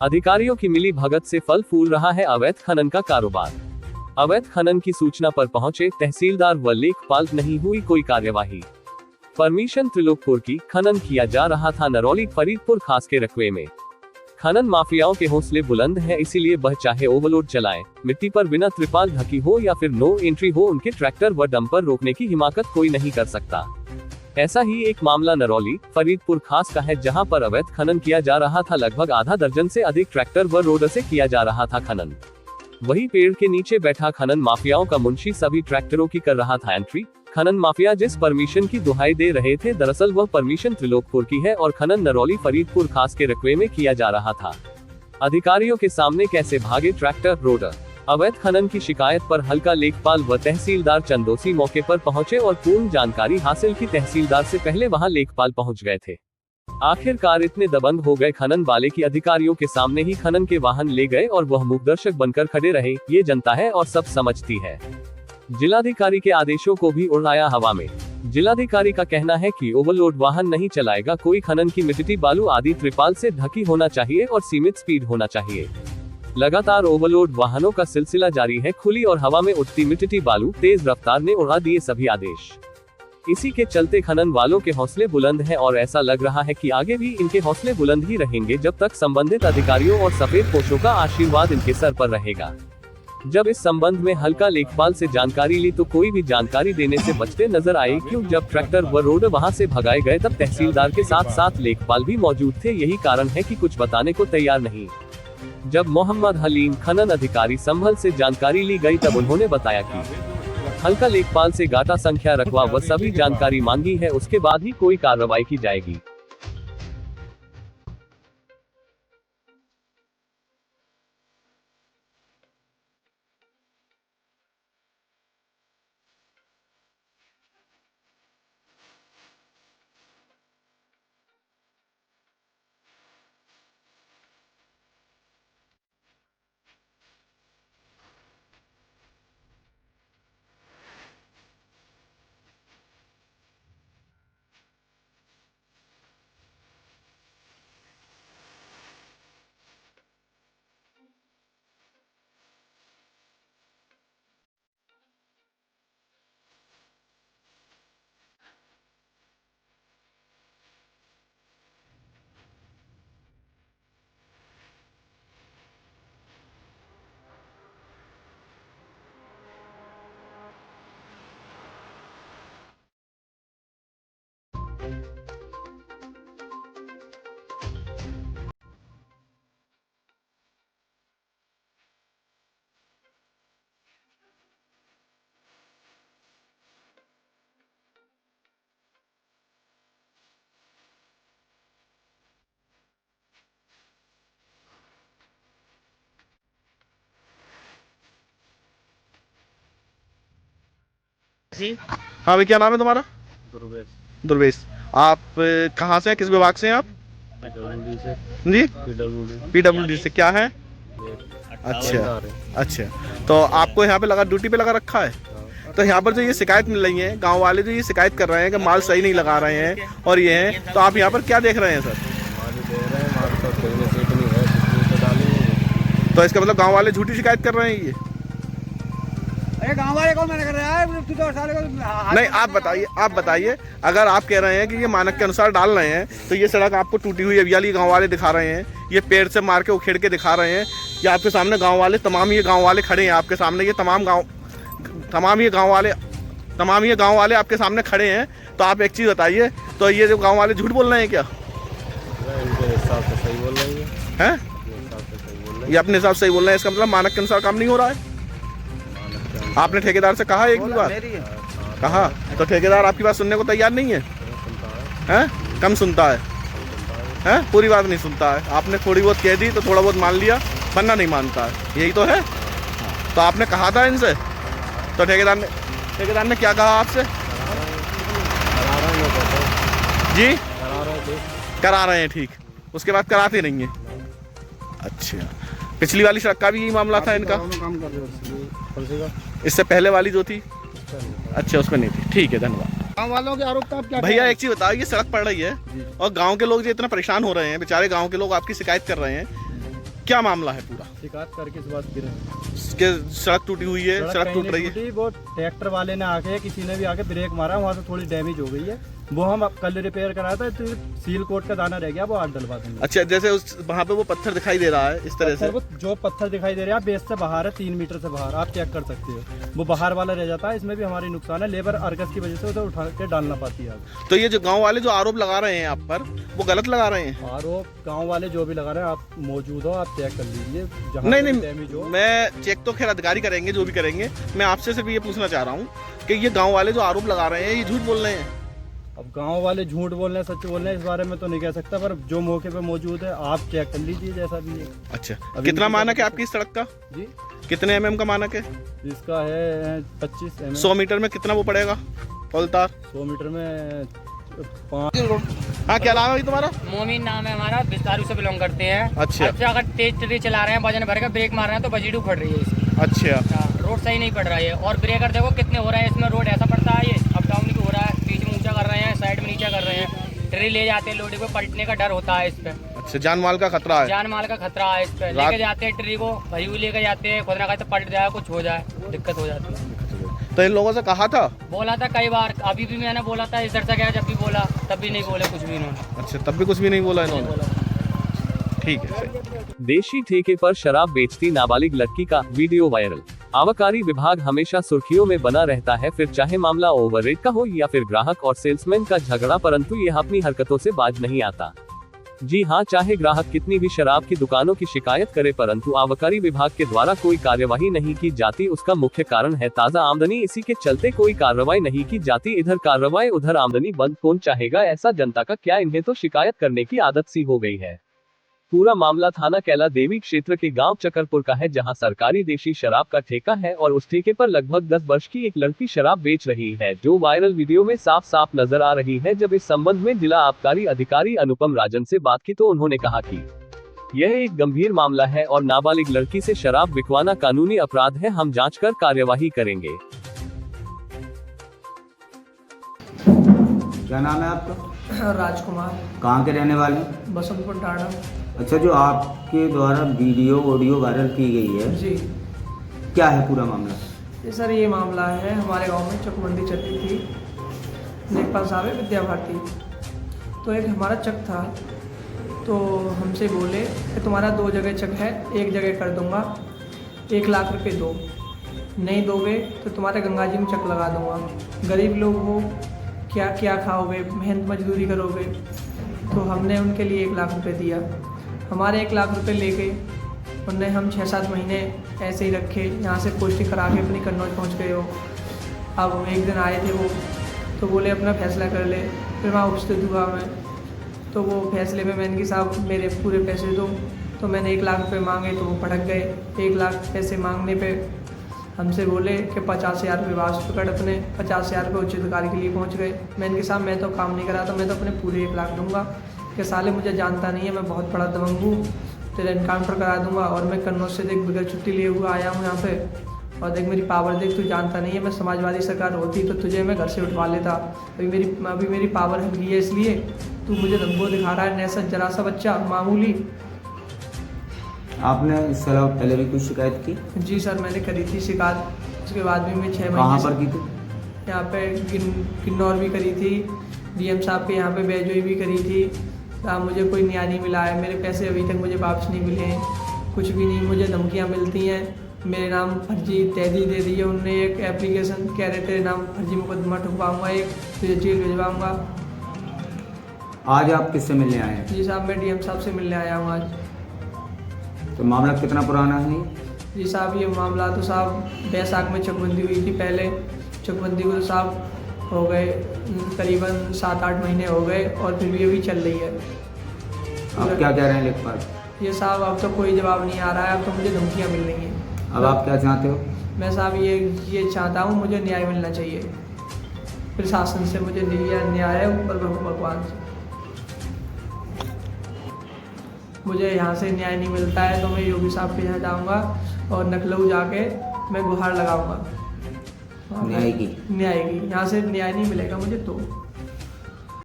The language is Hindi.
अधिकारियों की मिली भगत से फल फूल रहा है अवैध खनन का कारोबार। अवैध खनन की सूचना पर पहुंचे तहसीलदार व लेखपाल, नहीं हुई कोई कार्यवाही। परमिशन त्रिलोकपुर की, खनन किया जा रहा था नरौली फरीदपुर खास के रकबे में। खनन माफियाओं के हौसले बुलंद हैं, इसीलिए वह चाहे ओवरलोड चलाएं, मिट्टी पर बिना त्रिपाल ढकी हो या फिर नो एंट्री हो, उनके ट्रैक्टर व डंपर रोकने की हिमाकत कोई नहीं कर सकता। ऐसा ही एक मामला नरौली फरीदपुर खास का है, जहां पर अवैध खनन किया जा रहा था। लगभग आधा दर्जन से अधिक ट्रैक्टर व रोड से किया जा रहा था खनन। वही पेड़ के नीचे बैठा खनन माफियाओं का मुंशी सभी ट्रैक्टरों की कर रहा था एंट्री। खनन माफिया जिस परमिशन की दुहाई दे रहे थे, दरअसल वह परमिशन त्रिलोकपुर की है और खनन नरौली फरीदपुर खास के रकबे में किया जा रहा था। अधिकारियों के सामने कैसे भागे ट्रैक्टर रोडर। अवैध खनन की शिकायत पर हल्का लेखपाल व तहसीलदार चंदोसी मौके पर पहुंचे और पूर्ण जानकारी हासिल की। तहसीलदार से पहले वहां लेखपाल पहुंच गए थे। आखिरकार इतने दबंग हो गए खनन वाले की अधिकारियों के सामने ही खनन के वाहन ले गए और वह मूकदर्शक बनकर खड़े रहे। ये जनता है और सब समझती है। जिलाधिकारी के आदेशों को भी उड़ाया हवा में। जिलाधिकारी का कहना है कि ओवरलोड वाहन नहीं चलाएगा कोई। खनन की मिट्टी बालू आदि त्रिपाल से ढकी होना चाहिए और सीमित स्पीड होना चाहिए। लगातार ओवरलोड वाहनों का सिलसिला जारी है। खुली और हवा में उठती मिट्टी बालू तेज रफ्तार ने उड़ा दिए सभी आदेश। इसी के चलते खनन वालों के हौसले बुलंद हैं और ऐसा लग रहा है कि आगे भी इनके हौसले बुलंद ही रहेंगे जब तक संबंधित अधिकारियों और सफेद पोशों का आशीर्वाद इनके सर पर रहेगा। जब इस संबंध में हल्का लेखपाल से जानकारी ली तो कोई भी जानकारी देने से बचते नजर आए, क्यों जब ट्रैक्टर व रोड वहां से भगाए गए तब तहसीलदार के साथ साथ लेखपाल भी मौजूद थे। यही कारण है कि कुछ बताने को तैयार नहीं। जब मोहम्मद हलीम खनन अधिकारी संभल से जानकारी ली गई तब उन्होंने बताया कि हल्का लेखपाल से गाटा संख्या रखवा व सभी जानकारी मांगी है, उसके बाद ही कोई कार्रवाई की जाएगी। हाँ भाई, क्या नाम है तुम्हारा? दुर्वेश। दुर्वेश। आप कहाँ से हैं, किस विभाग से हैं आप? पीडब्ल्यूडी से। जी, पीडब्ल्यूडी से क्या है? अच्छा अच्छा, तो आपको यहाँ पे लगा, ड्यूटी पे लगा रखा है? तो यहाँ पर जो ये शिकायत मिल रही है, गांव वाले जो ये शिकायत कर रहे हैं कि माल सही नहीं लगा रहे हैं और ये हैं, तो आप यहाँ पर क्या देख रहे हैं सर? तो इसका मतलब गांव वाले झूठी शिकायत कर रहे हैं ये? गाँव वाले कौन मना कर रहा है? नहीं, आप बताइए अगर आप कह रहे हैं कि ये मानक के अनुसार डाल रहे हैं, तो ये सड़क आपको टूटी हुई अभी वाली गाँव वाले दिखा रहे हैं, ये पेड़ से मार के उखेड़ के दिखा रहे हैं, ये आपके सामने गाँव वाले तमाम ये गाँव वाले खड़े हैं आपके सामने, ये तमाम ये गाँव वाले आपके सामने खड़े हैं। तो आप एक चीज़ बताइए, तो ये जो गाँव वाले झूठ बोल रहे हैं क्या? इनके हिसाब से सही बोल रही है। ये अपने हिसाब से सही बोल रहे हैं, इसका मतलब मानक के अनुसार काम नहीं हो रहा है। आपने ठेकेदार से कहा एक भी बार? कहा तो ठेकेदार आपकी बात सुनने को तैयार नहीं है? हैं? कम सुनता है, हैं? पूरी बात नहीं सुनता है। आपने थोड़ी बहुत कह दी तो थोड़ा बहुत मान लिया, वरना नहीं मानता है, यही तो है। तो आपने कहा था इनसे, तो ठेकेदार ने क्या कहा आपसे? जी, करा रहे हैं, ठीक। उसके बाद कराते नहीं है। अच्छा, पिछली वाली सड़क का भी यही मामला था इनका? इससे पहले वाली जो थी? अच्छा, उसमें नहीं थी, ठीक है, धन्यवाद। गाँव वालों के आरोप आप क्या? भैया एक चीज बताओ, ये सड़क पड़ रही है और गांव के लोग जो इतना परेशान हो रहे हैं, बेचारे गांव के लोग आपकी शिकायत कर रहे हैं, क्या मामला है पूरा? शिकायत करके इस बात गिरे कि सड़क टूटी हुई है, सड़क टूट रही है। वो ट्रैक्टर वाले ने आके किसी ने भी आके ब्रेक मारा, वहाँ से थोड़ी डैमेज हो गई है, वो हम कल रिपेयर कराया था, तो सील कोट का दाना रह गया, वो आज डलवा देंगे। अच्छा, जैसे उस वहाँ पे वो पत्थर दिखाई दे रहा है इस तरह से, वो जो पत्थर दिखाई दे रहा है बेस से बाहर है, 3 मीटर से बाहर, आप चेक कर सकते हो, वो बाहर वाला रह जाता है। इसमें भी हमारी नुकसान है, लेबर अर्गस की वजह से उधर उठा के डालना पाती है। तो ये जो गाँव वाले जो आरोप लगा रहे हैं आप पर, वो गलत लगा रहे हैं? आरोप गाँव वाले जो भी लगा रहे हैं, आप मौजूद हो, आप चेक कर लीजिए। नहीं, मैं चेक तो खैर अधिकारी करेंगे, जो भी करेंगे। मैं आपसे सिर्फ ये पूछना चाह रहा हूँ कि ये गाँव वाले जो आरोप लगा रहे हैं, ये झूठ बोल रहे हैं? अब गांव वाले झूठ बोल रहे हैं सच बोल रहे हैं, इस बारे में तो नहीं कह सकता, पर जो मौके पे मौजूद है आप चेक कर लीजिए जैसा भी है। अच्छा, कितना मानक है आपकी इस सड़क का? जी, कितने mm का मानक है? इसका है 25 mm। 100 मीटर में कितना वो पड़ेगा पॉल तार? 100 मीटर में 5। हाँ, क्या नाम है तुम्हारा? मोमिन नाम है हमारा, बिस्तारू से बिलोंग करते हैं। अच्छा। अगर तेज चला रहे हैं, वजन भर के ब्रेक मार रहे हैं, तो बजीडू फट रही है इसकी। अच्छा। रोड सही नहीं पड़ रहा है, और ब्रेकर देखो कितने हो रहे हैं इसमें, रोड ऐसा पड़ता है, ये अप डाउन भी हो रहा है, बीच में ऊंचा कर रहे हैं, साइड में नीचा कर रहे हैं, ट्रे ले जाते हैं, लोडी को पलटने का डर होता है इस पे। अच्छा, जान माल का खतरा है? जान माल का खतरा है इस पे, लेके जाते हैं ट्री को, भरी हुई लेके जाते हैं, खुद ना कहते पलट जाए, कुछ हो जाए, दिक्कत हो जाती है। तो इन लोगों से कहा था? बोला था कई बार, अभी भी मैंने बोला था, इधर से गया जब भी बोला, तब भी नहीं बोले कुछ भी इन्होंने। अच्छा, तब भी कुछ भी नहीं बोला इन्होंने? ठीक है, सही। देशी ठेके पर शराब बेचती नाबालिग लड़की का वीडियो वायरल। आबकारी विभाग हमेशा सुर्खियों में बना रहता है, फिर चाहे मामला ओवररेट का हो या फिर ग्राहक और सेल्समैन का झगड़ा, परंतु यह अपनी हरकतों से बाज नहीं आता। जी हां, चाहे ग्राहक कितनी भी शराब की दुकानों की शिकायत करे, परंतु आबकारी विभाग के द्वारा कोई कार्यवाही नहीं की जाती। उसका मुख्य कारण है ताज़ा आमदनी, इसी के चलते कोई कार्रवाई नहीं की जाती। इधर कार्रवाई उधर आमदनी बंद, कौन चाहेगा ऐसा? जनता का क्या, इन्हें तो शिकायत करने की आदत सी हो गई है। पूरा मामला थाना कैला देवी क्षेत्र के गांव चकरपुर का है, जहां सरकारी देशी शराब का ठेका है और उस ठेके पर लगभग 10 वर्ष की एक लड़की शराब बेच रही है, जो वायरल वीडियो में साफ साफ नजर आ रही है। जब इस संबंध में जिला आबकारी अधिकारी अनुपम राजन से बात की तो उन्होंने कहा कि यह एक गंभीर मामला है और नाबालिग लड़की से शराब बिकवाना कानूनी अपराध है, हम जांच कर कार्यवाही करेंगे। क्या नाम है आपका? राजकुमार। कहाँ के रहने वाले हैं? बसंतपुर टाड़ा। अच्छा, जो आपके द्वारा वीडियो ऑडियो वायरल की गई है, जी, क्या है पूरा मामला? जी सर, ये मामला है, हमारे गांव में चकबंदी चल रही थी, लेखपाल साहब है विद्या भारती, तो एक हमारा चक था, तो हमसे बोले कि तुम्हारा 2 जगह चक है, एक जगह कर दूंगा, 1 लाख रुपए दो, नहीं दोगे तो तुम्हारे गंगा जी में चक लगा दूंगा, गरीब लोग हो, क्या क्या खाओगे, मेहनत मजदूरी करोगे। तो हमने उनके लिए 1 लाख रुपए दिया। हमारे 1 लाख रुपए लेके उनने हम 6-7 महीने ऐसे ही रखे, यहाँ से पोस्टिंग करा के अपनी कन्नौज पहुँच गए हो। अब एक दिन आए थे वो, तो बोले अपना फैसला कर ले, फिर वहाँ उपस्थित हुआ मैं, तो वो फैसले में मैंने कि साहब मेरे पूरे पैसे दो, तो मैंने 1 लाख रुपए मांगे तो वो भड़क गए। 1 लाख पैसे मांगने पे हमसे बोले कि 50,000 रुपये वापस पकड़ अपने, 50,000 रुपये उच्च अधिकारी के लिए पहुंच गए। मैंने कहा साहब मैं तो काम नहीं करा, तो मैं तो अपने पूरे 1 लाख दूंगा, कि साले मुझे जानता नहीं है, मैं बहुत बड़ा दबंग हूँ, तेरा इनकाउंटर करा दूंगा, और मैं कन्नौज से देख बगैर छुट्टी लिए हुआ आया हूँ यहाँ पे, और देख मेरी पावर देख, तू जानता नहीं है, मैं समाजवादी सरकार होती तो तुझे मैं घर से उठवा लेता, अभी मेरी पावर हट गई है, इसलिए तू मुझे धमको दिखा रहा है, नैसा जरा सा बच्चा मामूली। आपने इसके अलावा पहले भी कुछ शिकायत की? जी सर, मैंने करी थी शिकायत, उसके बाद भी मैं 6 महीने। कहाँ पर की थी? यहाँ पे किन्नौर भी करी थी, डीएम साहब के यहाँ पे बैजोई भी करी थी। मुझे कोई न्याय नहीं मिला है, मेरे पैसे अभी तक मुझे वापस नहीं मिले हैं, कुछ भी नहीं, मुझे धमकियाँ मिलती हैं, मेरे नाम फर्जी तहरीर दे दी है उनने, एक एप्लीकेशन कह रहे तेरे नाम फर्जी मुकदमा ठुकवाऊँगा, एक तुझे जेल भिजवाऊँगा। आज आप किससे मिलने आए हैं? जी साहब, मैं डीएम साहब से मिलने आया हूँ आज। तो मामला कितना पुराना है? जी साहब, ये मामला तो साहब बैसाख में चकबंदी हुई थी, पहले चकबंदी को तो साहब हो गए करीबन 7-8 महीने हो गए, और फिर भी अभी चल रही है। आप क्या कह रहे हैं लेखपाल? ये साहब अब तो कोई जवाब नहीं आ रहा है, अब तो मुझे धमकियाँ मिल रही हैं। अब आप क्या चाहते हो? मैं साहब ये चाहता हूँ, मुझे न्याय मिलना चाहिए, प्रशासन से मुझे न्याय है, ऊपर भगवान से। मुझे यहाँ से न्याय नहीं मिलता है तो मैं योगी साहब के यहाँ जाऊँगा और लखनऊ जाके मैं गुहार लगाऊँगा न्याय की। यहाँ से न्याय नहीं मिलेगा मुझे तो